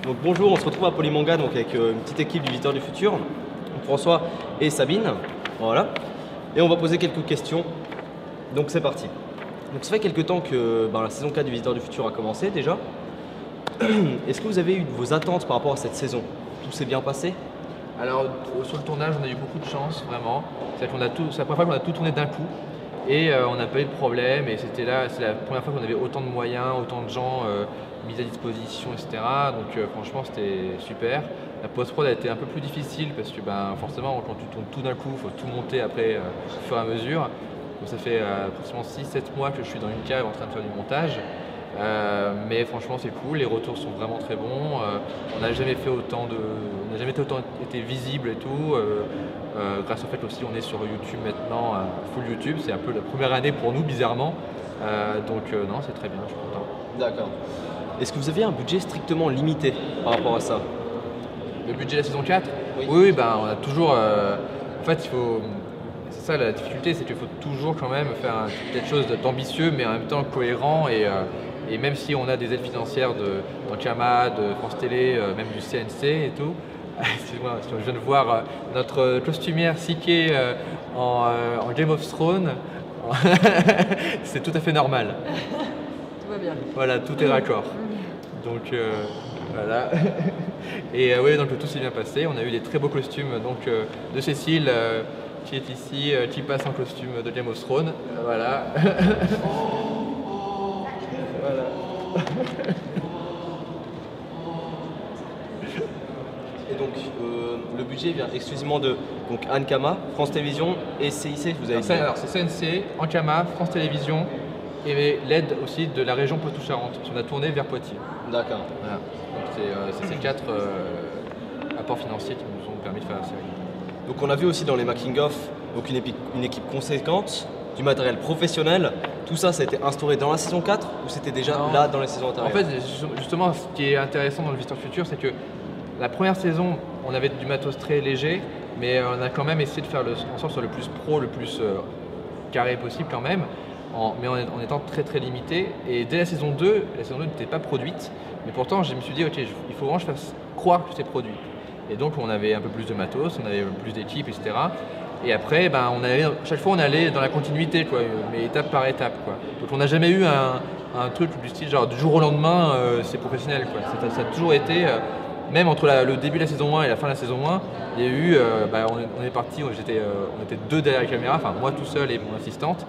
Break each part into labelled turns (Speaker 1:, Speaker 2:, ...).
Speaker 1: Donc bonjour, on se retrouve à Polymanga donc avec une petite équipe du Visiteur du Futur, François et Sabine. Voilà. Et on va poser quelques questions. Donc c'est parti. Donc ça fait quelques temps que la saison 4 du Visiteur du Futur a commencé déjà. Est-ce que vous avez eu vos attentes par rapport à cette saison? Tout s'est bien passé?
Speaker 2: Alors sur le tournage, on a eu beaucoup de chance, vraiment. C'est la première fois qu'on a tout tourné d'un coup et on n'a pas eu de problème. Et c'est la première fois qu'on avait autant de moyens, autant de gens mis à disposition, etc. Donc franchement, c'était super. La post-prod a été un peu plus difficile parce que forcément, quand tu tournes tout d'un coup, il faut tout monter après au fur et à mesure. Donc ça fait approximativement 6-7 mois que je suis dans une cave en train de faire du montage. Mais franchement c'est cool, les retours sont vraiment très bons. On n'a jamais été visible et tout. Grâce au fait aussi on est sur YouTube maintenant, full YouTube, c'est un peu la première année pour nous bizarrement. Non, c'est très bien, je suis content.
Speaker 1: D'accord. Est-ce que vous avez un budget strictement limité par rapport à ça?
Speaker 2: Le budget de la saison 4?
Speaker 1: Oui.
Speaker 2: Oui, on a toujours. En fait, c'est ça la difficulté, c'est qu'il faut toujours quand même faire quelque chose d'ambitieux mais en même temps cohérent. Et même si on a des aides financières d'Ankama, de France Télé, même du CNC et tout, excuse-moi, je viens de voir notre costumière Siké en Game of Thrones, c'est tout à fait normal.
Speaker 3: Tout va bien.
Speaker 2: Voilà, tout est raccord. Donc voilà. Et oui, donc tout s'est bien passé. On a eu des très beaux costumes de Cécile qui est ici, qui passe en costume de Game of Thrones. Voilà.
Speaker 1: Et donc le budget vient exclusivement de Ankama, France Télévisions et CIC, vous avez dit.
Speaker 2: Alors c'est CNC, Ankama, France Télévisions et l'aide aussi de la région Poitou-Charentes. On a tourné vers Poitiers.
Speaker 1: D'accord.
Speaker 2: Voilà. Donc c'est ces 4 apports financiers qui nous ont permis de faire la série.
Speaker 1: Donc on a vu aussi dans les making-of une équipe conséquente, du matériel professionnel. Tout ça, ça a été instauré dans la saison 4 ou c'était déjà là dans les saisons antérieures?
Speaker 2: En fait, justement, ce qui est intéressant dans le Visiteur Futur, c'est que la première saison, on avait du matos très léger, mais on a quand même essayé de faire en sorte que ce soit le plus pro, le plus carré possible quand même, mais en étant très très limité. Et dès la saison 2 n'était pas produite, mais pourtant je me suis dit, ok, il faut vraiment que je fasse croire que c'est produit. Et donc on avait un peu plus de matos, on avait plus d'équipes, etc. Et après, chaque fois on allait dans la continuité, quoi, mais étape par étape, quoi. Donc on n'a jamais eu un truc du style genre du jour au lendemain, c'est professionnel, quoi. Ça a toujours été, même entre le début de la saison 1 et la fin de la saison 1, il y a eu, on est parti, on était 2 derrière la caméra, enfin moi tout seul et mon assistante.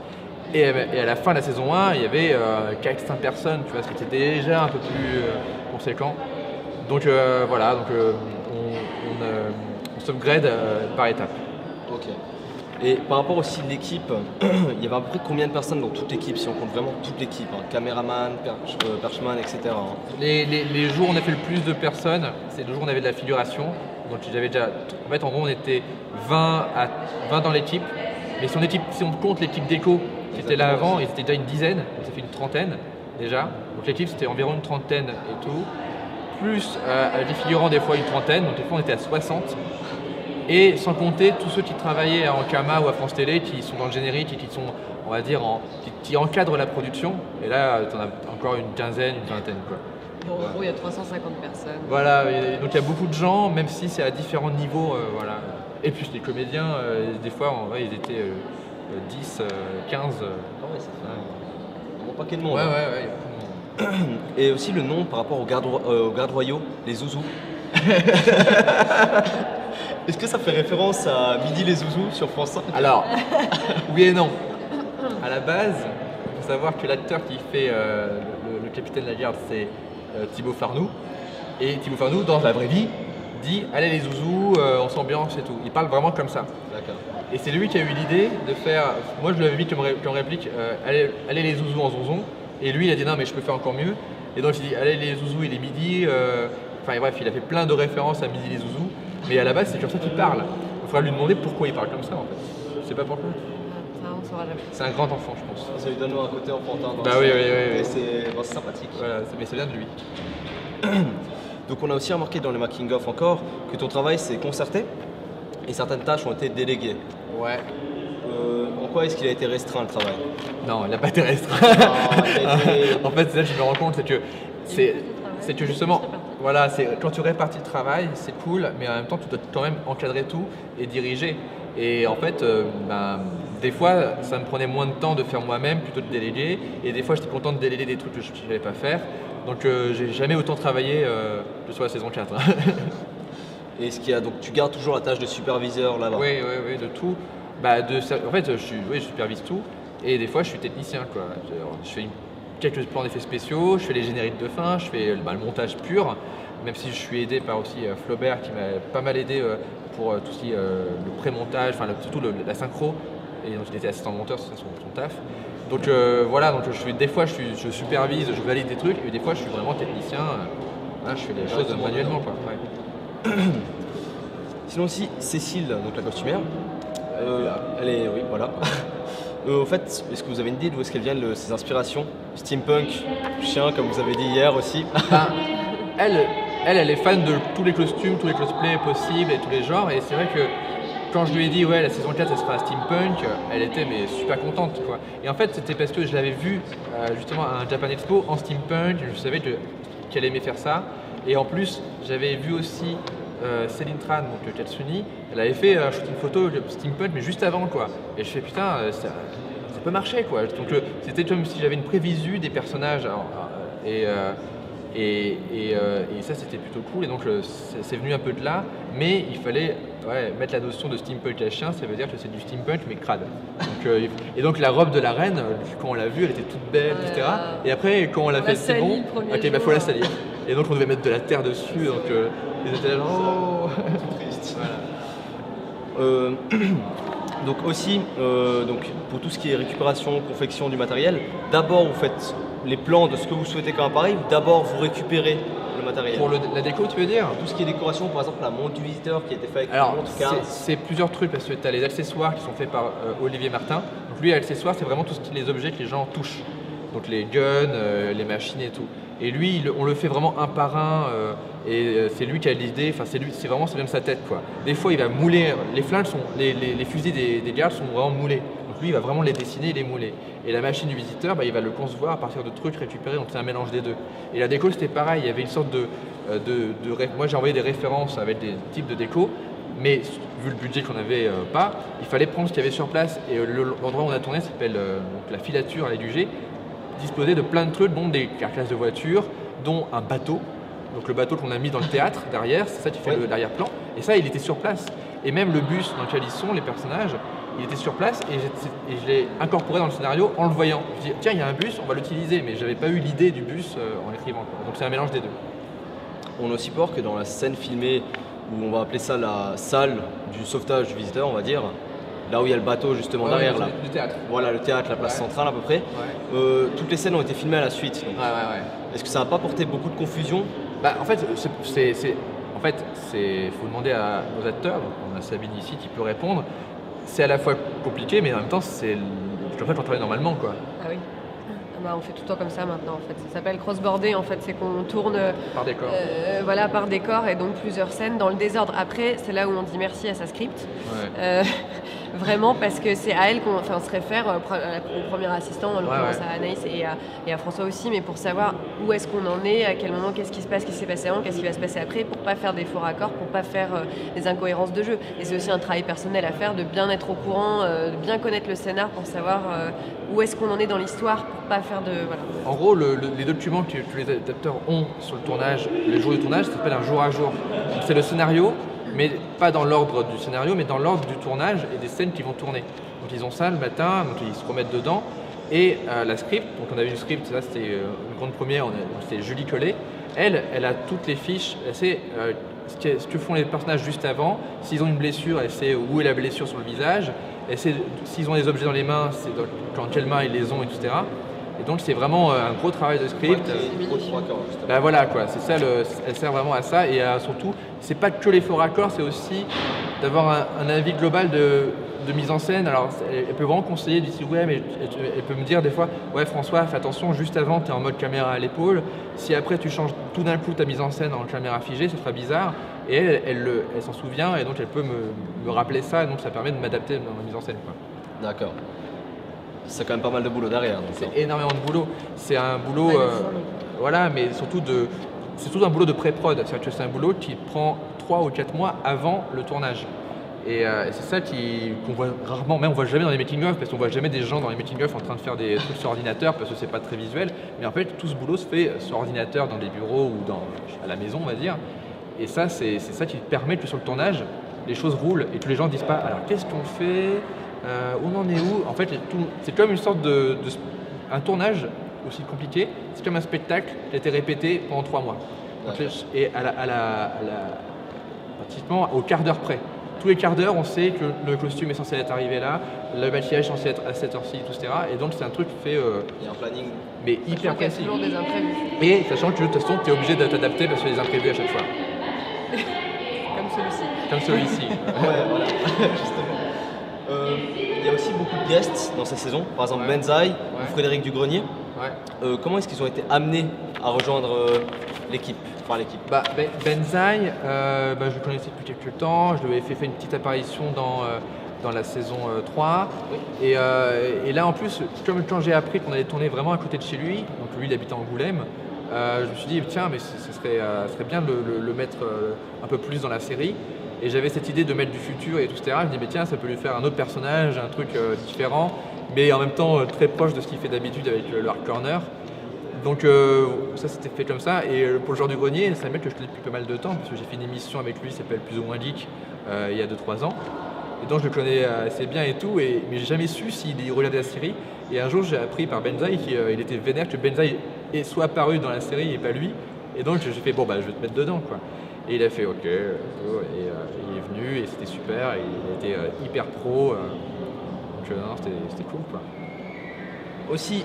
Speaker 2: Et à la fin de la saison 1, il y avait 4-5 personnes, tu vois, ce qui était déjà un peu plus conséquent. Donc voilà, on s'upgrade par étapes.
Speaker 1: Ok. Et par rapport aussi à l'équipe, il y avait à peu près combien de personnes dans toute l'équipe, si on compte vraiment toute l'équipe, caméraman, perchman, etc.
Speaker 2: Les jours où on a fait le plus de personnes, c'est le jour où on avait de la figuration. Donc j'avais déjà, en fait en gros on était 20 dans l'équipe, mais si on compte l'équipe déco qui était là avant, ils étaient déjà une dizaine, donc ça fait une trentaine déjà. Donc l'équipe c'était environ une trentaine et tout, plus des figurants des fois une trentaine, donc des fois on était à 60. Et sans compter tous ceux qui travaillaient à Ankama ou à France Télé, qui sont dans le générique et qui sont, on va dire, qui encadrent la production. Et là, tu en as encore une quinzaine, une vingtaine, quoi.
Speaker 3: En gros, il y a 350 personnes.
Speaker 2: Voilà, donc il y a beaucoup de gens, même si c'est à différents niveaux, voilà. Et puis les comédiens, des fois, ils étaient 10, 15.
Speaker 1: Ah ouais, ça fait un bon paquet de monde.
Speaker 2: Ouais,
Speaker 1: hein.
Speaker 2: il y a beaucoup de monde.
Speaker 1: Et aussi le nom par rapport aux gardes royaux, les zouzous. Est-ce que ça fait référence à Midi les zouzous sur France 5?
Speaker 2: Alors, oui et non. À la base, il faut savoir que l'acteur qui fait le capitaine de la garde, c'est Thibaut Farnoux. Et Thibaut Farnoux, dans la vraie vie, dit « Allez les zouzous, on s'ambiance et tout ». Il parle vraiment comme ça.
Speaker 1: D'accord.
Speaker 2: Et c'est lui qui a eu l'idée de faire… Moi, je lui avais mis comme réplique allez les zouzous en zonzon ». Et lui, il a dit « Non, mais je peux faire encore mieux ». Et donc, il dit « Allez les zouzous, il est midi ». Enfin bref, il a fait plein de références à Midi les zouzous. Mais à la base, c'est comme ça qu'il parle. Il faudra lui demander pourquoi il parle comme ça, en fait. Je sais pas pourquoi.
Speaker 3: Ça, on saura jamais.
Speaker 2: C'est un grand enfant, je pense.
Speaker 1: Ça lui donne un côté enfantin.
Speaker 2: Oui.
Speaker 1: Et c'est sympathique.
Speaker 2: Voilà, mais ça vient de lui.
Speaker 1: Donc on a aussi remarqué dans les making-of encore que ton travail s'est concerté et certaines tâches ont été déléguées.
Speaker 2: Ouais.
Speaker 1: En quoi est-ce qu'il a été restreint le travail?
Speaker 2: Non, il n'a pas été restreint. En fait, c'est là que je me rends compte, c'est que justement, Voilà, quand tu répartis le travail, c'est cool, mais en même temps, tu dois quand même encadrer tout et diriger. Et en fait, des fois, ça me prenait moins de temps de faire moi-même plutôt de déléguer. Et des fois, j'étais content de déléguer des trucs que je ne savais pas faire. Donc, j'ai jamais autant travaillé que sur la saison 4. Hein.
Speaker 1: Et donc tu gardes toujours la tâche de superviseur là-bas.
Speaker 2: Oui, de tout. En fait, je supervise tout. Et des fois, je suis technicien, quoi. Je fais quelques plans d'effets spéciaux, je fais les génériques de fin, je fais le montage pur. Même si je suis aidé par aussi Flaubert qui m'a pas mal aidé pour tout ce qui est le pré-montage, surtout la synchro. Et donc il était assistant monteur, c'est son taf. Donc voilà, donc des fois je supervise, je valide des trucs, et des fois je suis vraiment technicien. Je fais des choses manuellement, quoi. Ouais.
Speaker 1: Sinon aussi, Cécile, donc la costumière, elle est, oui, voilà. Au fait, est-ce que vous avez une idée d'où est-ce qu'elle vient ses inspirations? Steampunk, chien, comme vous avez dit hier aussi.
Speaker 2: Elle est fan de tous les costumes, tous les cosplays possibles et tous les genres. Et c'est vrai que quand je lui ai dit ouais la saison 4 ça sera steampunk, elle était super contente, quoi. Et en fait c'était parce que je l'avais vue justement à un Japan Expo en steampunk, je savais qu'elle aimait faire ça. Et en plus j'avais vu aussi Céline Tran, donc Katsuni, elle avait fait un shooting photo steampunk mais juste avant, quoi. Et je fais putain ça peut marcher, quoi. Donc c'était comme si j'avais une prévisu des personnages. Et ça c'était plutôt cool, et donc c'est venu un peu de là, mais il fallait mettre la notion de steampunk à chien, ça veut dire que c'est du steampunk mais crade. Donc, et donc la robe de la reine, quand on l'a vue, elle était toute belle, etc. Et après quand on l'a fait, c'est bon, ok, faut la salir. Et donc on devait mettre de la terre dessus, donc ils étaient là, oh triste.
Speaker 1: Voilà. Donc aussi, donc pour tout ce qui est récupération, confection du matériel, d'abord vous faites les plans de ce que vous souhaitez comme appareil, ou d'abord vous récupérez le matériel?
Speaker 2: Pour la déco, tu veux dire?
Speaker 1: Tout ce qui est décoration, par exemple la montre du visiteur qui a été faite avec
Speaker 2: Alors,
Speaker 1: la montre 15.
Speaker 2: C'est plusieurs trucs, parce que tu as les accessoires qui sont faits par Olivier Martin. Donc lui, accessoires, c'est vraiment tous les objets que les gens touchent. Donc les guns, les machines et tout. Et lui, on le fait vraiment un par un, et c'est lui qui a l'idée, enfin c'est vraiment sa tête, quoi. Des fois, il va mouler, les flingues les fusils des gardes sont vraiment moulés. Donc lui, il va vraiment les dessiner et les mouler. Et la machine du visiteur, il va le concevoir à partir de trucs récupérés, donc c'est un mélange des deux. Et la déco, c'était pareil, il y avait une sorte moi j'ai envoyé des références avec des types de déco, mais vu le budget qu'on n'avait pas, il fallait prendre ce qu'il y avait sur place. Et l'endroit où on a tourné s'appelle la filature à l'Édugé, disposé de plein de trucs, dont des carcasses de voitures, dont un bateau. Donc le bateau qu'on a mis dans le théâtre derrière, c'est ça qui fait l'arrière-plan. Et ça, il était sur place. Et même le bus dans lequel ils sont, les personnages, il était sur place, et je l'ai incorporé dans le scénario en le voyant. Je dis tiens, il y a un bus, on va l'utiliser, mais j'avais pas eu l'idée du bus en l'écrivant, quoi. Donc c'est un mélange des deux.
Speaker 1: On a aussi peur que dans la scène filmée, où on va appeler ça la salle du sauvetage du visiteur, on va dire, là où il y a le bateau justement derrière, là.
Speaker 2: Le théâtre.
Speaker 1: Voilà, le théâtre, la place centrale à peu près. Toutes les scènes ont été filmées à la suite. Donc. Est-ce que ça n'a pas porté beaucoup de confusion?
Speaker 2: En fait, faut demander aux acteurs. Donc on a Sabine ici qui peut répondre. C'est à la fois compliqué, mais en même temps, c'est comme ça qu'on travaille normalement, quoi.
Speaker 3: Ah oui. On fait tout le temps comme ça maintenant, en fait. Ça s'appelle cross-border, en fait, c'est qu'on tourne
Speaker 2: par décor.
Speaker 3: Par décor, et donc plusieurs scènes dans le désordre. Après, c'est là où on dit merci à sa script. Vraiment, parce que c'est à elle qu'on se réfère, au premier assistant, en l'occurrence à Anaïs et à François aussi, mais pour savoir où est-ce qu'on en est, à quel moment, qu'est-ce qui se passe, qu'est-ce qui s'est passé avant, qu'est-ce qui va se passer après, pour pas faire des faux raccords, pour pas faire des incohérences de jeu. Et c'est aussi un travail personnel à faire, de bien être au courant, de bien connaître le scénar pour savoir où est-ce qu'on en est dans l'histoire, pour pas faire de... Voilà.
Speaker 2: En gros, les documents que les adaptateurs ont sur le tournage, le jour du tournage, ça s'appelle un jour à jour. C'est le scénario, mais pas dans l'ordre du scénario, mais dans l'ordre du tournage et des scènes qui vont tourner. Donc ils ont ça le matin, donc ils se remettent dedans. Et la script, donc on avait une script, ça c'était une grande première, c'était Julie Collet. Elle a toutes les fiches, elle sait ce que font les personnages juste avant. S'ils ont une blessure, elle sait où est la blessure sur le visage. Elle sait s'ils ont des objets dans les mains, c'est dans quelles mains ils les ont, etc. Et donc c'est vraiment un gros travail de script. Voilà, quoi, c'est ça, elle sert vraiment à ça. Et surtout, c'est pas que les faux raccords, c'est aussi d'avoir un avis global de mise en scène. Alors elle peut vraiment conseiller d'ici, mais elle peut me dire des fois, François, fais attention, juste avant tu es en mode caméra à l'épaule, si après tu changes tout d'un coup ta mise en scène en caméra figée, ça sera bizarre. Et elle s'en souvient, et donc elle peut me rappeler ça, et donc ça permet de m'adapter dans la mise en scène, quoi.
Speaker 1: D'accord. C'est quand même pas mal de boulot derrière.
Speaker 2: C'est énormément de boulot. C'est un boulot, mais surtout c'est tout un boulot de pré-prod, c'est-à-dire que c'est un boulot qui prend 3 ou 4 mois avant le tournage. Et c'est ça qu'on voit rarement, même on voit jamais dans les making-of, parce qu'on voit jamais des gens dans les making-of en train de faire des trucs sur ordinateur, parce que c'est pas très visuel. Mais en fait, tout ce boulot se fait sur ordinateur, dans des bureaux ou à la maison, on va dire. Et ça, c'est ça qui permet que sur le tournage, les choses roulent et que les gens ne disent pas alors qu'est-ce qu'on fait, on en est où. En fait, c'est comme une sorte un tournage aussi compliqué, c'est comme un spectacle qui a été répété pendant 3 mois. Donc, et pratiquement au quart d'heure près. Tous les quarts d'heure, on sait que le costume est censé être arrivé là, le maquillage est censé être à cette heure-ci, etc. Et donc c'est un truc fait.
Speaker 1: Il y a un planning.
Speaker 2: Mais hyper précis.
Speaker 3: Il y a toujours des imprévus.
Speaker 2: Et sachant que de toute façon, tu es obligé de t'adapter parce qu'il y a des imprévus à chaque fois.
Speaker 3: Comme celui-ci.
Speaker 2: Comme celui-ci.
Speaker 1: Ouais, voilà, justement. Il y a aussi beaucoup de guests dans cette saison, par exemple Benzaï ou Frédéric Dugrenier.
Speaker 2: Ouais.
Speaker 1: Comment est-ce qu'ils ont été amenés à rejoindre l'équipe?
Speaker 2: Benzaï, je le connaissais depuis quelques temps, je lui avais fait une petite apparition dans la saison 3. Oui. Et là en plus, comme quand j'ai appris qu'on allait tourner vraiment à côté de chez lui, donc lui il habitait à Angoulême, je me suis dit tiens mais ce serait bien de le mettre un peu plus dans la série. Et j'avais cette idée de mettre du futur et tout, etc. Je me dis mais tiens ça peut lui faire un autre personnage, un truc différent, mais en même temps très proche de ce qu'il fait d'habitude avec le Hard Corner. Donc ça c'était fait comme ça, et pour le genre du grenier, c'est un mec que je connais depuis pas mal de temps, parce que j'ai fait une émission avec lui, qui s'appelle Plus ou moins Geek, il y a 2-3 ans. Et donc je le connais assez bien et tout, mais j'ai jamais su s'il regardait la série. Et un jour j'ai appris par Benzaï qu'il était vénère que Benzaï soit apparu dans la série et pas lui. Et donc j'ai fait je vais te mettre dedans quoi. Et il a fait ok, et il est venu et c'était super, et il a été hyper pro. Donc non, c'était cool quoi.
Speaker 1: Aussi,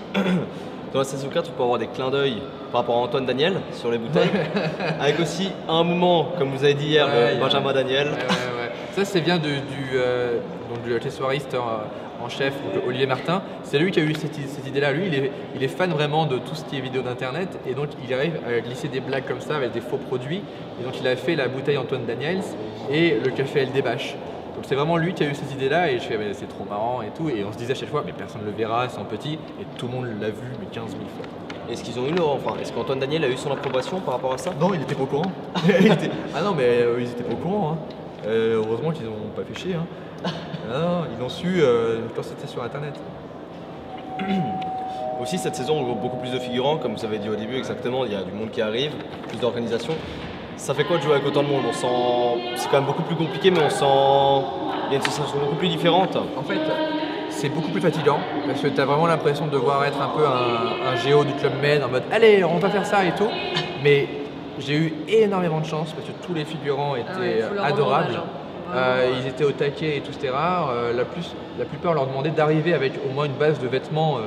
Speaker 1: dans la saison 4, on peut avoir des clins d'œil par rapport à Antoine Daniel sur les bouteilles, avec aussi un moment, comme vous avez dit hier, Benjamin Daniel.
Speaker 2: Ouais. Ça vient du accessoiriste en chef, donc Olivier Martin. C'est lui qui a eu cette idée-là. Lui, il est fan vraiment de tout ce qui est vidéo d'internet, et donc il arrive à glisser des blagues comme ça avec des faux produits. Et donc il a fait la bouteille Antoine Daniels et le café LD Bash. Donc c'est vraiment lui qui a eu cette idée-là, et je fais c'est trop marrant et tout, et on se disait à chaque fois mais personne ne le verra, c'est en petit, et tout le monde l'a vu mais 15 000 fois.
Speaker 1: Est-ce qu'ils ont eu est-ce qu'Antoine Daniel a eu son approbation par rapport à ça?
Speaker 2: Non, il était pas au courant. Ah non, mais ils étaient pas au courant. Hein. Heureusement qu'ils n'ont pas fait chier. Hein. Non, ils l'ont su quand c'était sur internet.
Speaker 1: Aussi cette saison on voit beaucoup plus de figurants, comme vous avez dit au début exactement, il y a du monde qui arrive, plus d'organisation. Ça fait quoi de jouer avec autant de monde? On sent, c'est quand même beaucoup plus compliqué, mais on sent, il y a une sensation beaucoup plus différente.
Speaker 2: En fait, c'est beaucoup plus fatigant, parce que tu as vraiment l'impression de devoir être un peu un géo du Club Med, en mode allez, on va faire ça et tout. Mais j'ai eu énormément de chance, parce que tous les figurants étaient adorables. Ils étaient au taquet et tout, etc. La plupart leur demandaient d'arriver avec au moins une base de vêtements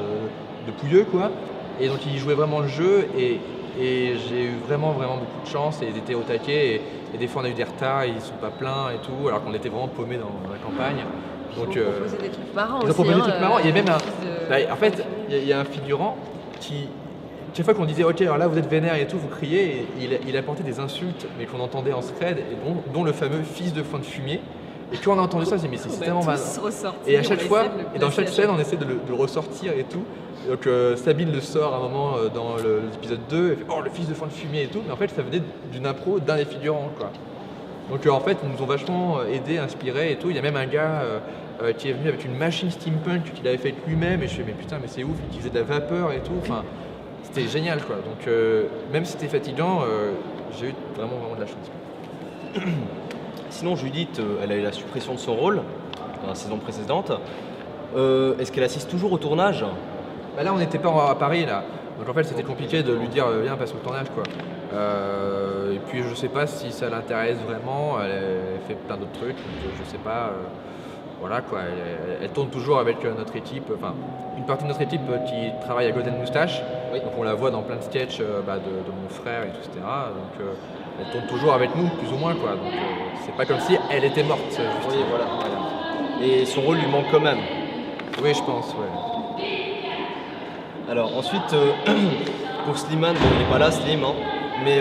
Speaker 2: de pouilleux, quoi. Et donc ils jouaient vraiment le jeu, et j'ai eu vraiment beaucoup de chance, et ils étaient au taquet, et des fois on a eu des retards, ils ne sont pas pleins et tout, alors qu'on était vraiment paumés dans la campagne. Donc,
Speaker 3: ils ont proposé des trucs marrants aussi.
Speaker 2: Ils ont proposé des trucs marrants. Il y a même en fait, il y a un figurant qui, chaque fois qu'on disait ok, alors là vous êtes vénère et tout, vous criez, et il apportait des insultes, mais qu'on entendait en scred, et dont le fameux fils de foin de fumier. Et quand on a entendu ça, on s'est dit mais c'est tellement mal. Et à chaque fois, et dans chaque scène, on essaie de le ressortir et tout. Donc Sabine le sort à un moment dans l'épisode 2, elle fait oh le fils de foin de fumier et tout, mais en fait ça venait d'une impro d'un des figurants quoi. Donc en fait ils nous ont vachement aidés, inspirés et tout. Il y a même un gars qui est venu avec une machine steampunk qu'il avait faite lui-même, et je fais mais putain mais c'est ouf, qui faisait de la vapeur et tout. Enfin c'était génial quoi. Donc même si c'était fatigant, j'ai eu vraiment de la chance.
Speaker 1: Sinon Judith, elle a eu la suppression de son rôle dans la saison précédente. Est-ce qu'elle assiste toujours au tournage?
Speaker 2: Bah là on n'était pas à Paris là, donc en fait c'était compliqué de lui dire viens passe au tournage quoi. Et puis je sais pas si ça l'intéresse vraiment, elle fait plein d'autres trucs, donc je sais pas, voilà quoi, elle tourne toujours avec notre équipe, enfin une partie de notre équipe qui travaille à Golden Moustache, oui. Donc on la voit dans plein de sketchs de mon frère et tout, etc. Donc elle tourne toujours avec nous plus ou moins quoi, donc c'est pas comme si elle était morte.
Speaker 1: Oui, voilà. Et son rôle lui manque quand même.
Speaker 2: Oui je pense, ouais.
Speaker 1: Alors ensuite, pour Slimane, il n'est pas là Slim, hein, mais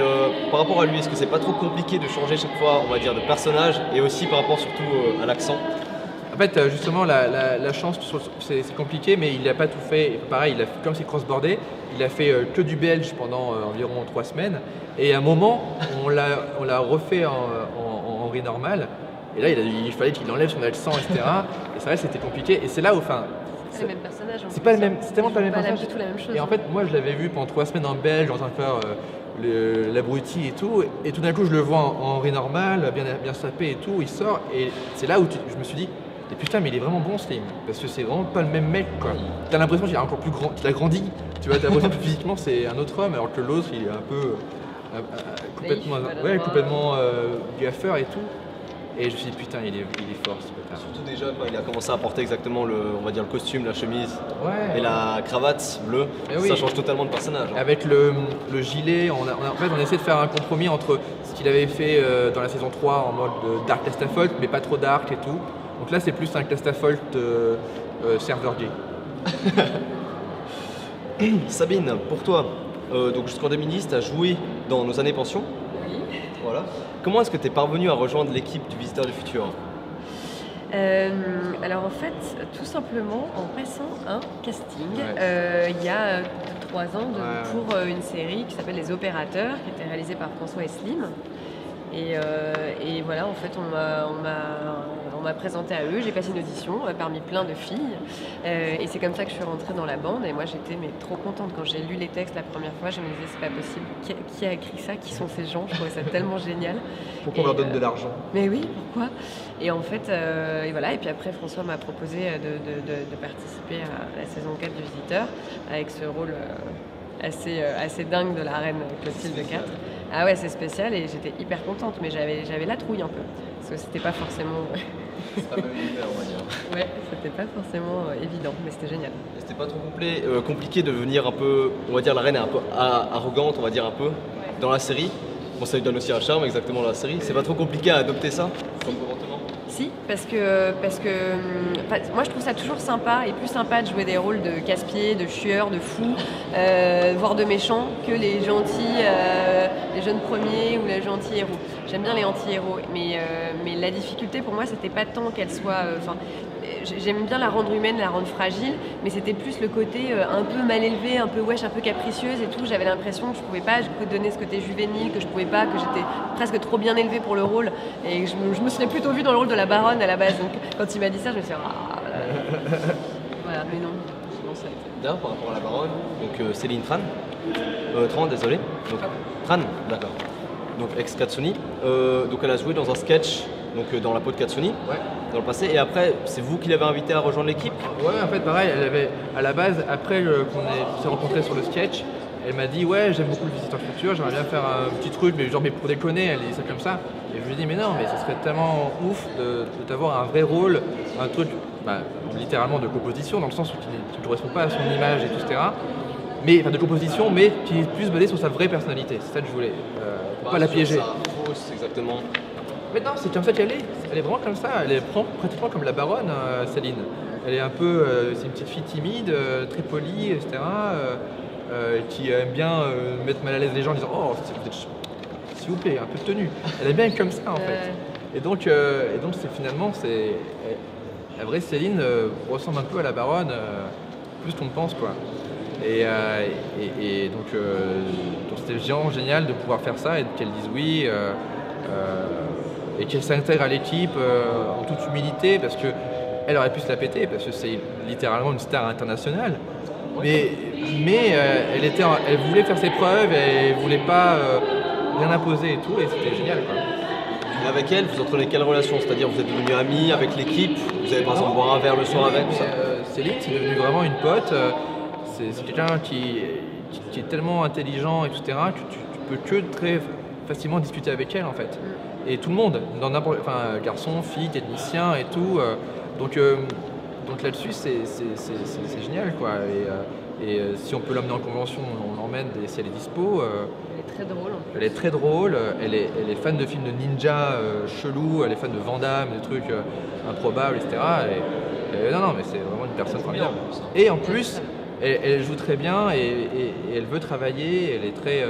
Speaker 1: par rapport à lui, est-ce que c'est pas trop compliqué de changer chaque fois, on va dire, de personnage, et aussi par rapport surtout à l'accent?
Speaker 2: En fait, justement, la chance, c'est compliqué, mais il n'a pas tout fait. Pareil, comme c'est cross-bordé, il a fait que du belge pendant environ 3 semaines. Et à un moment, on l'a refait en riz normal. Et là, il fallait qu'il enlève son accent, etc. Et c'est vrai, c'était compliqué. Et c'est là où,
Speaker 3: c'est le même personnage.
Speaker 2: C'est pas le même, c'est tellement pas le même personnage.
Speaker 3: Du tout la même chose.
Speaker 2: Et en fait, moi, je l'avais vu pendant 3 semaines en belge, en train de faire l'abruti et tout. Et tout d'un coup, je le vois en riz normal, bien sapé et tout. Il sort. Et c'est là où je me suis dit, et putain, mais il est vraiment bon, Slim. Parce que c'est vraiment pas le même mec, quoi. T'as l'impression qu'il est encore plus grand, qu'il a grandi. Tu vois, t'as l'impression que physiquement, c'est un autre homme, alors que l'autre, il est un peu complètement gaffeur et tout. Et je me suis dit, putain, il est fort ce bâtard.
Speaker 1: Surtout déjà quand il a commencé à porter exactement le costume, la chemise
Speaker 2: et
Speaker 1: la cravate bleue, ça change totalement de personnage.
Speaker 2: Avec le gilet, en fait on essaie de faire un compromis entre ce qu'il avait fait dans la saison 3 en mode Dark Castafolt, mais pas trop dark et tout. Donc là c'est plus un Castafolt serveur gay.
Speaker 1: Sabine, pour toi, donc jusqu'en 2010, tu as joué dans Nos années pension.
Speaker 3: Oui.
Speaker 1: Voilà. Comment est-ce que tu es parvenu à rejoindre l'équipe du Visiteur du Futur ?
Speaker 3: Alors en fait, tout simplement en passant un casting il y a 3 ans pour une série qui s'appelle Les Opérateurs, qui était réalisée par François Eslim. Et voilà, en fait, on m'a présenté à eux, j'ai passé une audition parmi plein de filles. Et c'est comme ça que je suis rentrée dans la bande. Et moi, j'étais trop contente quand j'ai lu les textes la première fois. Je me disais, c'est pas possible. Qui a écrit ça ? Qui sont ces gens ? Je trouvais ça tellement génial.
Speaker 2: Pourquoi on leur donne de l'argent ?
Speaker 3: Mais oui, pourquoi ? Et en fait, et voilà. Et puis après, François m'a proposé de participer à la saison 4 du Visiteur avec ce rôle assez dingue de la reine Clotilde IV. Ah ouais, c'est spécial et j'étais hyper contente, mais j'avais la trouille un peu. Parce que c'était pas forcément.
Speaker 1: Ça m'a mis hyper, on va dire.
Speaker 3: Ouais, c'était pas forcément évident, mais c'était génial.
Speaker 1: Et c'était pas trop compliqué de devenir un peu, on va dire, la reine est un peu arrogante, on va dire un peu, dans la série. Bon, ça lui donne aussi un charme, exactement, dans la série. C'est pas trop compliqué à adopter ça comme comportement ?
Speaker 3: Si, parce que moi je trouve ça toujours sympa et plus sympa de jouer des rôles de casse-pieds, de chieurs, de fous, voire de méchants que les gentils, les jeunes premiers ou les gentils héros. J'aime bien les anti-héros, mais la difficulté pour moi c'était pas tant qu'elle soit... J'aime bien la rendre humaine, la rendre fragile, mais c'était plus le côté un peu mal élevé, un peu wesh, un peu capricieuse et tout. J'avais l'impression que je pouvais pas donner ce côté juvénile, que je pouvais pas, que j'étais presque trop bien élevée pour le rôle. Et je me serais plutôt vue dans le rôle de la baronne à la base. Donc quand il m'a dit ça, je me suis dit, voilà, mais non, ça a été.
Speaker 1: D'ailleurs, par rapport à la baronne, donc Céline Tran, désolé. Donc, Tran, d'accord. Donc ex-Katsuni. Donc elle a joué dans un sketch, donc dans la peau de Katsuni. Dans le passé, et après, c'est vous qui l'avez invité à rejoindre l'équipe ?
Speaker 2: Ouais, en fait, pareil, elle avait, à la base, après qu'on s'est rencontrés sur le sketch, elle m'a dit, ouais, j'aime beaucoup le Visiteur du Futur, j'aimerais bien faire un petit truc, mais pour déconner, elle dit ça comme ça. Et je lui ai dit, mais non, mais ça serait tellement ouf de t'avoir un vrai rôle, un truc, littéralement de composition, dans le sens où qui ne correspond pas à son image et tout, etc. Mais, de composition, mais qui est plus basé sur sa vraie personnalité. C'est ça que je voulais, pour pas la piéger.
Speaker 1: C'est exactement.
Speaker 2: Mais non, c'est comme ça qu'elle est. Elle est vraiment comme ça. Elle est pratiquement comme la baronne, Céline. Elle est un peu, c'est une petite fille timide, très polie, etc. Qui aime bien mettre mal à l'aise les gens en disant oh, s'il vous plaît, un peu de tenue. Elle est bien comme ça en fait. Et donc c'est la vraie Céline ressemble un peu à la baronne, plus qu'on ne pense quoi. Et donc c'était vraiment génial de pouvoir faire ça et qu'elle dise oui. Et qu'elle s'intègre à l'équipe en toute humilité parce qu'elle aurait pu se la péter parce que c'est littéralement une star internationale. Mais elle voulait faire ses preuves et elle voulait pas rien imposer et tout et c'était génial quoi.
Speaker 1: Et avec elle, vous entretenez quelle relation ? C'est-à-dire vous êtes devenus amis avec l'équipe ? Vous avez par exemple boire un verre le soir avec ?
Speaker 2: Céline, c'est devenu vraiment une pote. C'est quelqu'un qui est tellement intelligent, etc. que tu peux que très facilement discuter avec elle en fait. Et tout le monde, garçons, filles, techniciens et tout. Donc là-dessus, c'est génial quoi. Et si on peut l'emmener en convention, on l'emmène si elle est dispo.
Speaker 3: Elle est très drôle.
Speaker 2: Elle est très drôle. Elle est fan de films de ninja chelous. Elle est fan de Van Damme, des trucs improbables, etc. Non, mais c'est vraiment une personne formidable. Et en plus, elle joue très bien et elle veut travailler. Elle est très,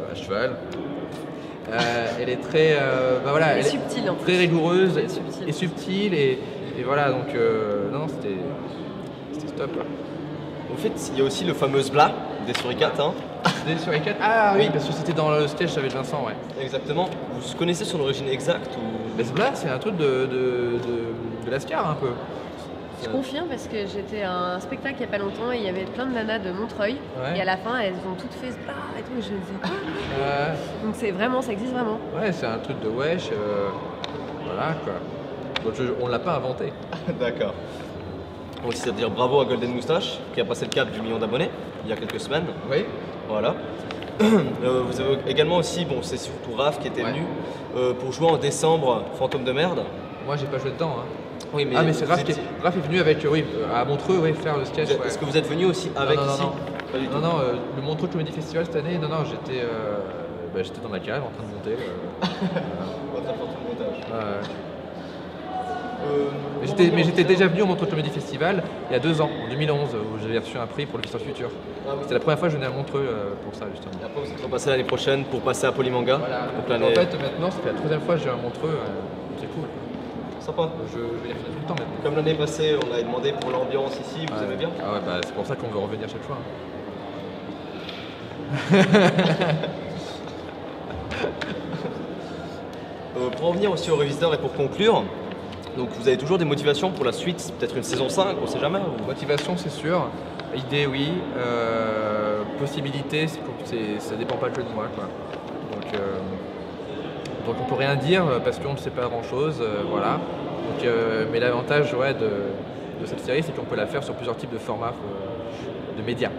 Speaker 2: à cheval. Elle est très,
Speaker 3: Elle est subtile en plus.
Speaker 2: très rigoureuse
Speaker 3: Subtile.
Speaker 2: et subtile et voilà donc non c'était top. Quoi.
Speaker 1: En fait, il y a aussi le fameux Bla des Suricates. Hein.
Speaker 2: Des sur les 4 Ah oui, parce que c'était dans le sketch avec Vincent, ouais.
Speaker 1: Exactement. Vous connaissez son origine exacte ou...
Speaker 2: Mais ce Bla, c'est un truc de Lascar un peu.
Speaker 3: Je confirme parce que j'étais à un spectacle il n'y a pas longtemps et il y avait plein de nanas de Montreuil.
Speaker 2: Ouais.
Speaker 3: Et à la fin, elles ont toutes fait et tout. Et je me disais quoi.
Speaker 2: Euh,
Speaker 3: Donc c'est vraiment, ça existe vraiment.
Speaker 2: ouais, c'est un truc de wesh. Voilà quoi. Donc, on l'a pas inventé.
Speaker 1: D'accord. Aussi, c'est-à-dire bravo à Golden Moustache qui a passé le cap du million d'abonnés il y a quelques semaines.
Speaker 2: Oui.
Speaker 1: Voilà. Vous avez également aussi, bon, c'est surtout Raph qui était
Speaker 2: Ouais.
Speaker 1: venu pour jouer en décembre Fantôme de merde.
Speaker 2: Moi j'ai pas joué dedans. Hein.
Speaker 1: Oui,
Speaker 2: Mais c'est Raph Raph est venu avec à Montreux faire le sketch. Ouais.
Speaker 1: Est-ce que vous êtes venu aussi avec
Speaker 2: non,
Speaker 1: ici
Speaker 2: non.
Speaker 1: Pas du tout.
Speaker 2: Non, le Montreux Comedy Festival cette année, j'étais dans ma cave en train de monter.
Speaker 1: Votre important montage.
Speaker 2: Mais j'étais déjà venu au Montreux Comedy Festival il y a 2 ans, en 2011, où j'avais reçu un prix pour le Visiteur Futur.
Speaker 1: Ah oui.
Speaker 2: C'était la première fois que je venais à Montreux pour ça justement.
Speaker 1: Et après, vous êtes repassé l'année prochaine pour passer à Polymanga.
Speaker 2: Voilà.
Speaker 1: Donc,
Speaker 2: En
Speaker 1: l'année...
Speaker 2: fait, maintenant, ça fait la 3e fois que je viens à Montreux. C'est cool.
Speaker 1: Sympa.
Speaker 2: Je vais y revenir tout le temps maintenant.
Speaker 1: Comme l'année passée, on avait demandé pour l'ambiance ici, vous aimez bien?
Speaker 2: Ah ouais, bah, c'est pour ça qu'on veut revenir chaque fois.
Speaker 1: Pour revenir aussi au Révisiteurs et pour conclure, donc vous avez toujours des motivations pour la suite, peut-être une saison 5, on sait jamais ou...
Speaker 2: Motivation, c'est sûr. Idée, oui. Possibilité, ça dépend pas que de moi. Quoi. Donc on peut rien dire parce qu'on ne sait pas grand-chose. Voilà. Donc, mais l'avantage de cette série, c'est qu'on peut la faire sur plusieurs types de formats de médias.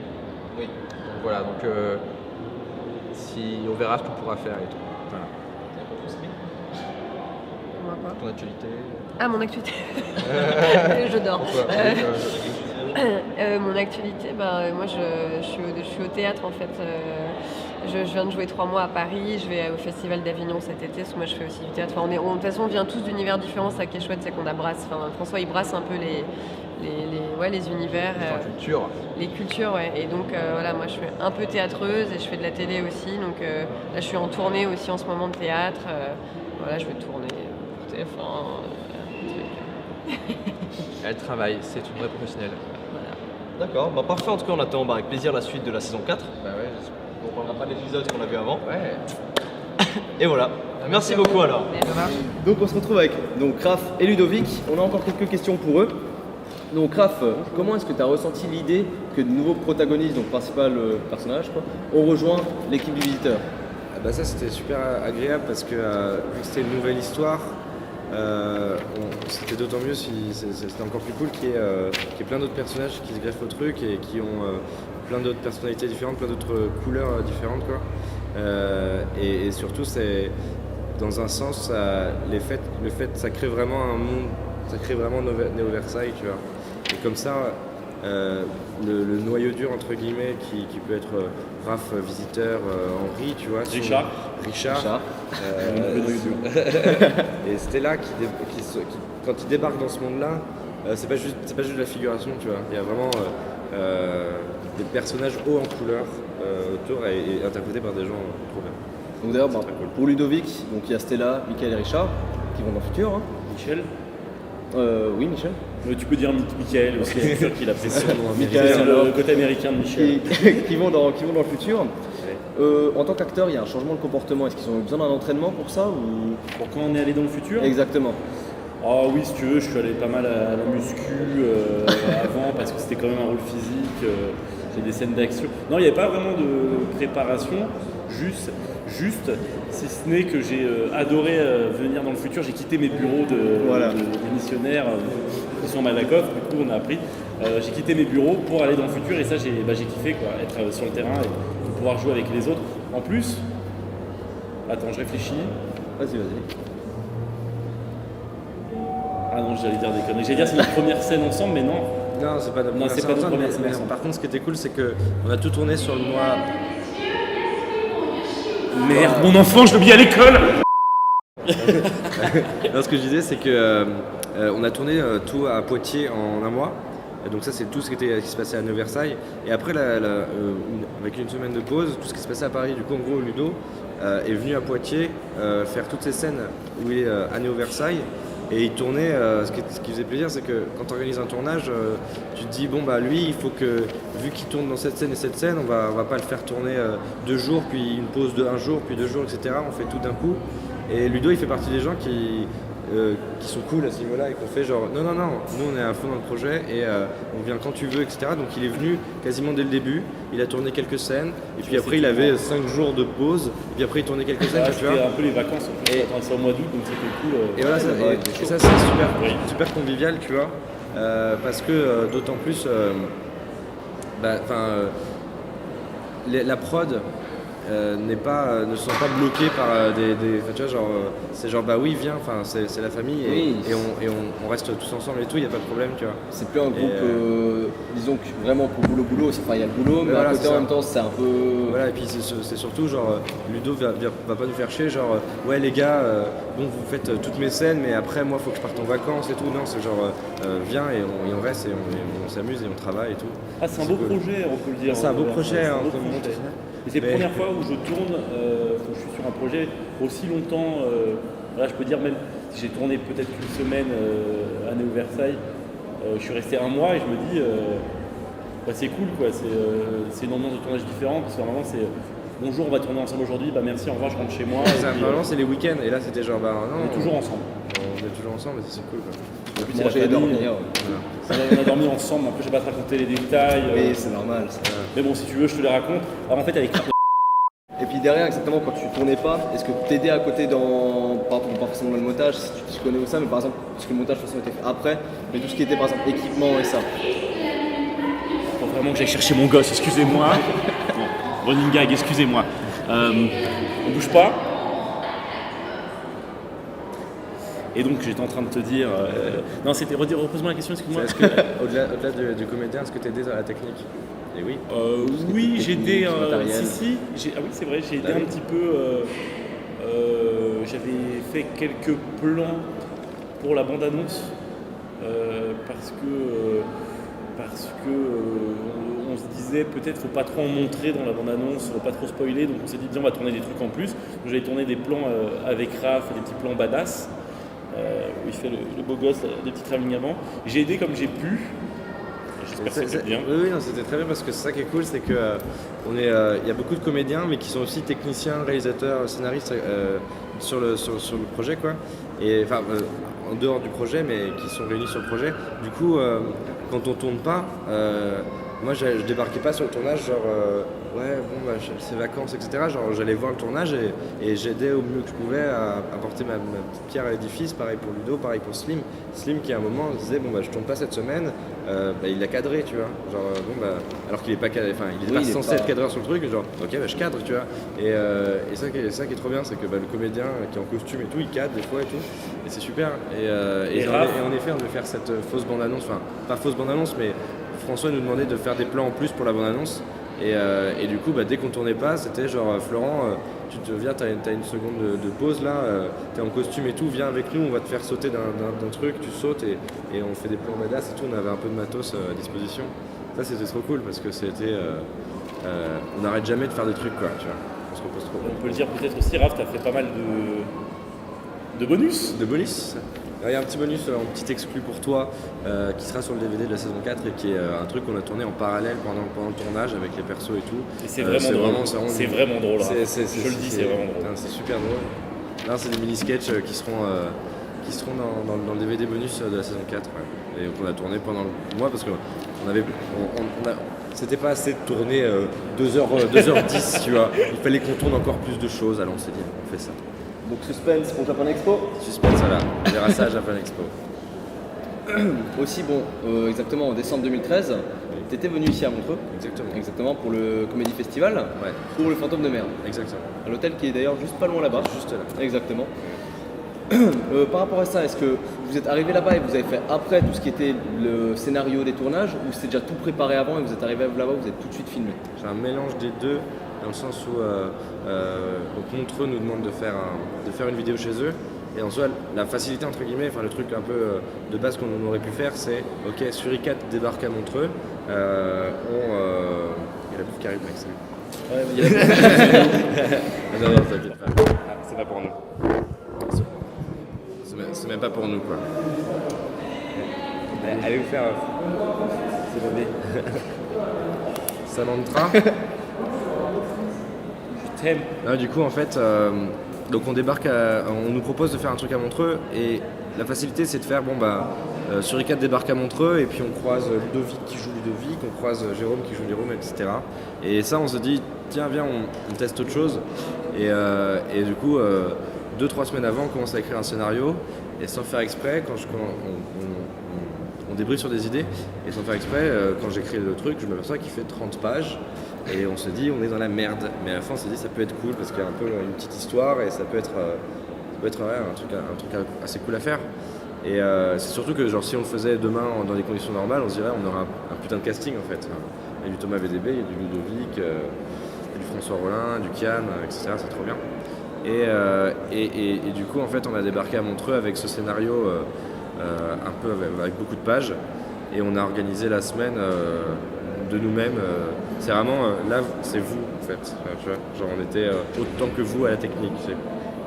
Speaker 1: Oui.
Speaker 2: Donc voilà, on verra ce qu'on pourra faire et tout. Voilà.
Speaker 3: Moi, quoi.
Speaker 2: Ton actualité.
Speaker 3: Ah, mon actualité. Je dors. Mon actualité, moi je suis au théâtre en fait. Je viens de jouer 3 mois à Paris, je vais au Festival d'Avignon cet été, parce que moi je fais aussi du théâtre. Enfin, de toute façon, on vient tous d'univers différents, ça qui est chouette, c'est qu'on abrace. Enfin, François il brasse un peu les univers, les cultures. Ouais. Et donc voilà, moi je suis un peu théâtreuse et je fais de la télé aussi. Donc là je suis en tournée aussi en ce moment de théâtre. Voilà, je vais tourner pour TF1.
Speaker 2: Elle travaille, c'est une vraie professionnelle.
Speaker 1: D'accord, parfait, en tout cas on attend avec plaisir la suite de la saison 4.
Speaker 2: Bah ouais,
Speaker 1: Donc on parlera pas de l'épisode qu'on a vu avant.
Speaker 2: ouais.
Speaker 1: Et voilà, merci beaucoup alors.
Speaker 2: Ça marche.
Speaker 1: Donc on se retrouve avec Raph et Ludovic, on a encore quelques questions pour eux. Donc Raph, comment est-ce que tu as ressenti l'idée que de nouveaux protagonistes, donc principal personnage, ont rejoint l'équipe du Visiteur?
Speaker 4: Bah ça c'était super agréable parce que vu que c'était une nouvelle histoire, c'était d'autant mieux si c'était encore plus cool qu'il y ait plein d'autres personnages qui se greffent au truc et qui ont plein d'autres personnalités différentes, plein d'autres couleurs différentes quoi. Et surtout c'est dans un sens le fait ça crée vraiment un monde, ça crée vraiment Néo Versailles tu vois. Et comme ça le noyau dur entre guillemets qui peut être Raph, Visiteur, Henri tu vois. Richard. Et Stella quand il débarque dans ce monde-là, c'est pas juste de la figuration, tu vois. Il y a vraiment des personnages hauts en couleur autour et interprétés par des gens trop bien.
Speaker 1: Donc d'ailleurs,
Speaker 4: C'est très cool.
Speaker 1: pour Ludovic, donc il y a Stella, Michael et Richard qui vont dans le futur. Hein.
Speaker 5: Michel
Speaker 1: Oui, Michel.
Speaker 5: Tu peux dire Michael aussi, c'est sûr qu'il a pris ça.
Speaker 1: Michael,
Speaker 5: C'est le côté américain de Michel.
Speaker 1: qui vont dans le futur. En tant qu'acteur, il y a un changement de comportement. Est-ce qu'ils ont besoin d'un entraînement pour ça ou...
Speaker 5: Pour quand on est allé dans le futur
Speaker 1: Exactement.
Speaker 5: Ah oui, si tu veux, je suis allé pas mal à la muscu avant parce que c'était quand même un rôle physique. J'ai des scènes d'action. Non, il n'y avait pas vraiment de préparation. Juste, si ce n'est que j'ai adoré venir dans le futur. J'ai quitté mes bureaux de missionnaires qui sont à Malakoff. Du coup, on a appris. J'ai quitté mes bureaux pour aller dans le futur et ça, j'ai kiffé quoi, être sur le terrain et pouvoir jouer avec les autres. En plus, attends, je réfléchis.
Speaker 1: Vas-y.
Speaker 5: Ah non, j'allais dire des conneries. J'allais dire c'est notre première scène ensemble, mais non.
Speaker 4: Non, c'est pas notre première
Speaker 5: c'est pas
Speaker 4: scène
Speaker 5: notre
Speaker 4: ensemble,
Speaker 5: première scène
Speaker 4: mais
Speaker 5: ensemble.
Speaker 4: par contre ce qui était cool c'est qu'on a tout tourné sur le mois.
Speaker 5: Merde, mon enfant, je le mis à l'école.
Speaker 4: Non, ce que je disais c'est que on a tourné tout à Poitiers en un mois. Et donc ça c'est tout ce qui se passait à Versailles. Et après avec une semaine de pause, tout ce qui se passait à Paris. Du coup en gros Ludo, est venu à Poitiers faire toutes ces scènes où il est à Néo-Versailles. Et il tournait, ce qui faisait plaisir, c'est que quand tu organises un tournage, tu te dis, bon bah lui, il faut que, vu qu'il tourne dans cette scène et cette scène, on va pas le faire tourner 2 jours, puis une pause de 1 jour, puis 2 jours, etc. On fait tout d'un coup. Et Ludo, il fait partie des gens qui sont cool à ce niveau-là et qu'on fait genre, non, nous on est à fond dans le projet et on vient quand tu veux, etc. Donc il est venu quasiment dès le début, il a tourné quelques scènes, et puis après il avait 5 jours de pause, et puis après il tournait quelques scènes, tu vois.
Speaker 5: C'était un peu les vacances, en plus, c'est au mois d'août, donc c'était cool.
Speaker 4: Et voilà, et ça c'est super convivial, tu vois, parce que d'autant plus, la prod ne sont pas bloqués par tu vois, genre, c'est genre bah oui viens, enfin c'est la famille et on reste tous ensemble et tout, il n'y a pas de problème, tu vois.
Speaker 1: C'est plus un groupe, disons que vraiment pour boulot, enfin il y a le boulot, mais voilà, à côté en même temps c'est un peu...
Speaker 4: Voilà, et puis c'est surtout genre, Ludo va pas nous faire chier, genre ouais les gars, bon vous faites toutes mes scènes, mais après moi faut que je parte en vacances et tout, non c'est genre viens et on reste et on s'amuse et on travaille et tout.
Speaker 5: Ah c'est un beau projet, on peut le dire.
Speaker 4: C'est un beau projet, hein, on peut
Speaker 5: montrer. Et c'est la première fois où je tourne, où je suis sur un projet aussi longtemps. Là, je peux dire, même si j'ai tourné peut-être une semaine à Néo-Versailles, je suis resté 1 mois et je me dis, c'est cool, quoi. C'est une ambiance de tournage différente. Parce que normalement, c'est bonjour, on va tourner ensemble aujourd'hui, bah merci, au revoir, je rentre chez moi.
Speaker 4: Normalement, c'est les week-ends et là, c'était genre, bah non.
Speaker 5: On est toujours ensemble.
Speaker 4: On est toujours ensemble et c'est cool, quoi.
Speaker 1: Manger et dormir.
Speaker 5: On a dormi ensemble, après je vais pas te raconter les détails.
Speaker 1: Oui, c'est normal.
Speaker 5: Mais bon, si tu veux, je te les raconte. Alors en fait, avec
Speaker 1: Et puis derrière, exactement, quand tu tournais pas, est-ce que t'aidais à côté pas forcément dans le montage, si tu t'y connais ou ça, mais par exemple, parce que le montage de toute façon était fait après, mais tout ce qui était par exemple équipement et ça.
Speaker 5: Faut vraiment que j'aille chercher mon gosse, excusez-moi. Bon, running gag, excusez-moi. On bouge pas. Et donc j'étais en train de te dire. Non, c'était. Repose-moi la question, excuse-moi.
Speaker 4: Au-delà du comédien, est-ce que tu aidé dans la technique? Et oui.
Speaker 5: Oui, j'ai aidé. Ah oui, c'est vrai, j'ai aidé un petit peu. J'avais fait quelques plans pour la bande-annonce parce que on se disait peut-être faut pas trop en montrer dans la bande-annonce, faut pas trop spoiler, donc on s'est dit on va tourner des trucs en plus. Donc j'avais tourné des plans avec Raph, des petits plans badass. Où il fait le beau gosse, des petits travelling avant. J'ai aidé comme j'ai pu. J'espère que c'était bien.
Speaker 4: Oui, non, c'était très bien parce que c'est ça qui est cool, c'est que y a beaucoup de comédiens, mais qui sont aussi techniciens, réalisateurs, scénaristes sur le projet, quoi. Et enfin, en dehors du projet, mais qui sont réunis sur le projet. Du coup, quand on tourne pas, moi je débarquais pas sur le tournage, genre c'est vacances, etc. Genre j'allais voir le tournage et j'aidais au mieux que je pouvais à apporter ma petite pierre à l'édifice. Pareil pour Ludo, pareil pour Slim. Slim qui à un moment disait je tourne pas cette semaine, il a cadré, tu vois. Genre alors qu'il est pas cadré, enfin il est pas censé être cadreur sur le truc, genre ok je cadre, tu vois. Et ça qui est trop bien, c'est que le comédien qui est en costume et tout, il cadre des fois et tout. Et c'est super. Et en effet on devait faire cette fausse bande-annonce, enfin pas fausse bande-annonce, mais François nous demandait de faire des plans en plus pour la bande-annonce. Et du coup, dès qu'on tournait pas, c'était genre Florent, tu te viens, t'as une seconde de pause là, t'es en costume et tout, viens avec nous, on va te faire sauter d'un truc, tu sautes et on fait des plans badass et tout. On avait un peu de matos à disposition. Ça, c'était trop cool parce que c'était, on n'arrête jamais de faire des trucs, quoi, tu vois. On se repose trop.
Speaker 5: On peut le dire peut-être aussi, Raph, t'as fait pas mal de bonus.
Speaker 4: De bonus. Il y a un petit bonus, un petit exclu pour toi qui sera sur le DVD de la saison 4 et qui est un truc qu'on a tourné en parallèle pendant le tournage avec les persos et tout.
Speaker 5: Et c'est vraiment drôle. C'est vraiment drôle. Je le dis, c'est vraiment drôle.
Speaker 4: C'est super drôle. Là, c'est des mini-sketchs qui seront dans le DVD bonus de la saison 4. Ouais. Et qu'on a tourné pendant le mois parce que c'était pas assez de tourner 2h10, tu vois. Il fallait qu'on tourne encore plus de choses, alors on s'est dit, on fait ça.
Speaker 1: Donc suspense pour Japan Expo.
Speaker 4: Suspense, voilà. On verra ça à Japan Expo.
Speaker 1: Aussi, exactement en décembre 2013, tu étais venu ici à Montreux. Exactement, pour le Comedy Festival, pour le Fantôme de Merde.
Speaker 4: Exactement.
Speaker 1: À l'hôtel qui est d'ailleurs juste pas loin là-bas.
Speaker 4: Juste là.
Speaker 1: Exactement. Par rapport à ça, est-ce que vous êtes arrivé là-bas et vous avez fait après tout ce qui était le scénario des tournages, ou c'était déjà tout préparé avant et vous êtes arrivé là-bas, vous êtes tout de suite filmé?
Speaker 4: C'est un mélange des deux, dans le sens où Montreux nous demande de faire une vidéo chez eux. Et en soi, la facilité entre guillemets, enfin le truc un peu de base qu'on aurait pu faire, c'est ok, Suricat débarque à Montreux, il y a la bouffe qui arrive, mec, salut.
Speaker 5: Ouais, mais il y a
Speaker 4: Non, t'inquiète pas. Ah, c'est pas pour nous. C'est même pas pour nous, quoi. Allez vous faire... C'est bébé. Samantha.
Speaker 5: Je t'aime.
Speaker 4: Non, du coup, en fait, donc on débarque, on nous propose de faire un truc à Montreux et la facilité c'est de faire, Suricat débarque à Montreux et puis on croise Ludovic qui joue Ludovic, on croise Jérôme qui joue Jérôme, etc. Et ça, on se dit, tiens, viens, on teste autre chose. Et du coup, 2-3 semaines avant, on commence à écrire un scénario et sans faire exprès, quand on débriefe sur des idées et sans faire exprès, quand j'écris le truc, je m'aperçois qu'il fait 30 pages. Et on se dit, on est dans la merde. Mais à la fin, on s'est dit, ça peut être cool parce qu'il y a un peu une petite histoire et ça peut être un truc assez cool à faire. Et c'est surtout que si on le faisait demain dans des conditions normales, on se dirait, on aurait un putain de casting en fait. Il y a du Thomas VDB, il y a du Ludovic, il y a du François Rollin, du Kian, etc. C'est trop bien. Et du coup, en fait, on a débarqué à Montreux avec ce scénario un peu avec beaucoup de pages. Et on a organisé la semaine de nous-mêmes. C'est vraiment, là, c'est vous, en fait. Tu vois, genre, on était autant que vous à la technique. C'est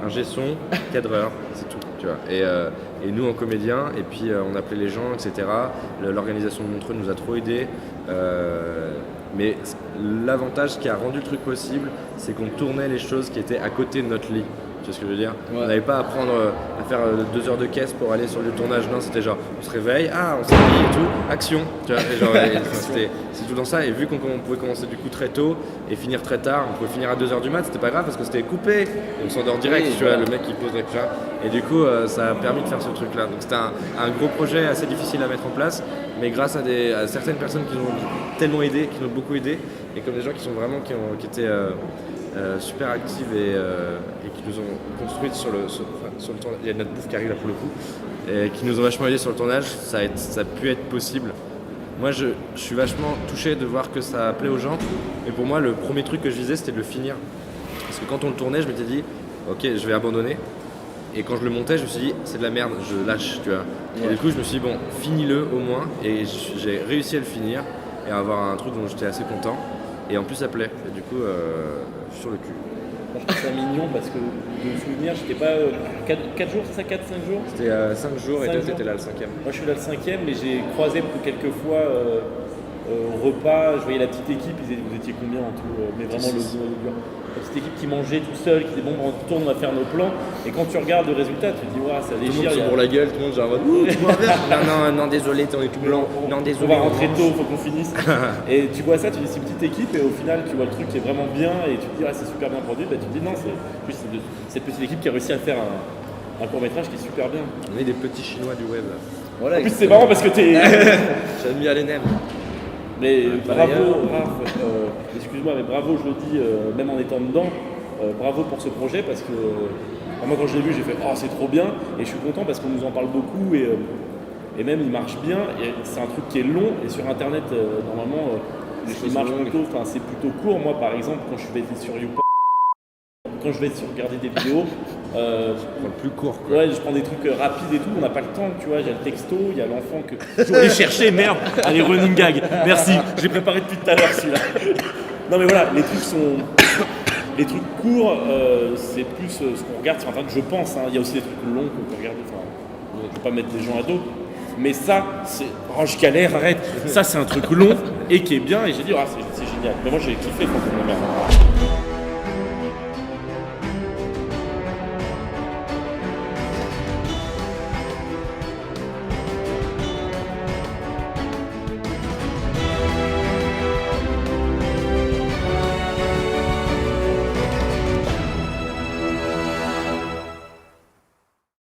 Speaker 4: un G-son, cadreur, c'est tout. Tu vois. Et nous, en comédien, et puis on appelait les gens, etc. L'organisation de Montreux nous a trop aidés. Mais l'avantage qui a rendu le truc possible, c'est qu'on tournait les choses qui étaient à côté de notre lit. Tu vois ce que je veux dire? Ouais. On n'avait pas à faire 2 heures de caisse pour aller sur le tournage. Non, c'était genre, on se réveille, on s'habille et tout, action. Tu vois, c'est tout dans ça. Et vu qu'on pouvait commencer du coup très tôt et finir très tard, on pouvait finir à 2h du mat, c'était pas grave parce que c'était coupé. On s'endort direct, oui, tu vois, le mec qui pose tu vois. Et du coup, ça a permis de faire ce truc-là. Donc c'était un gros projet assez difficile à mettre en place, mais grâce à certaines personnes qui nous ont tellement aidé, qui nous ont beaucoup aidé, et comme des gens qui sont vraiment, qui étaient super actives et qui nous ont construites sur le tournage. Il y a notre bouffe qui arrive là pour le coup, et qui nous ont vachement aidé sur le tournage. Ça a pu être possible. Moi, je suis vachement touché de voir que ça plaît aux gens. Et pour moi, le premier truc que je visais, c'était de le finir. Parce que quand on le tournait, je m'étais dit, ok, je vais abandonner. Et quand je le montais, je me suis dit, c'est de la merde, je lâche, tu vois. Ouais. Et du coup, je me suis dit, bon, finis-le au moins. Et j'ai réussi à le finir et à avoir un truc dont j'étais assez content. Et en plus, ça plaît. Et du coup, je suis sur le cul.
Speaker 5: Moi, je trouve ça mignon parce que de souvenir, j'étais pas 4 jours, c'est ça, 4-5 jours?
Speaker 4: C'était 5 jours et toi, t'étais là le 5e.
Speaker 5: Moi, je suis là le 5e, mais j'ai croisé quelques fois au repas. Je voyais la petite équipe, vous étiez combien en tout? Mais vraiment la petite équipe qui mangeait tout seul, qui disait bon, on tourne, on va faire nos plans. Et quand tu regardes le résultat, tu te dis, waouh, ça déchire.
Speaker 4: Tout le monde se bourre la gueule, tout le monde genre, tu bois un verre? Non, désolé, t'en es tout blanc. Non, désolé.
Speaker 5: On va rentrer tôt, faut qu'on finisse. Et tu vois ça, tu dis c'est une petite équipe, et au final, tu vois le truc qui est vraiment bien, et tu te dis, c'est super bien produit. Bah, tu te dis, non, c'est juste cette petite équipe qui a réussi à faire un court-métrage qui est super bien.
Speaker 4: On est des petits Chinois du web.
Speaker 5: Voilà, en plus, c'est marrant parce que t'es.
Speaker 4: J'ai mis à l'ENEM.
Speaker 5: Mais bravo, Raph, excuse-moi, mais bravo, je le dis, même en étant dedans, bravo pour ce projet parce que moi quand je l'ai vu, j'ai fait oh c'est trop bien et je suis content parce qu'on nous en parle beaucoup et même il marche bien. Et c'est un truc qui est long et sur internet normalement il marche plutôt, c'est plutôt court. Moi par exemple quand je vais sur YouPorn, quand je vais regarder des vidéos,
Speaker 4: je prends le plus court quoi.
Speaker 5: Ouais, je prends des trucs rapides et tout, on n'a pas le temps, tu vois, il y a le texto, il y a l'enfant que je voulais chercher, merde, allez running gag, merci, j'ai préparé depuis tout à l'heure celui-là. Non mais voilà, les trucs courts, c'est plus ce qu'on regarde sur internet, je pense, il y a aussi des trucs longs qu'on peut regarder, je ne veux pas mettre des gens à dos, mais ça, c'est, je galère, arrête, ça c'est un truc long et qui est bien et j'ai dit, c'est génial, mais moi j'ai kiffé quand on regarde.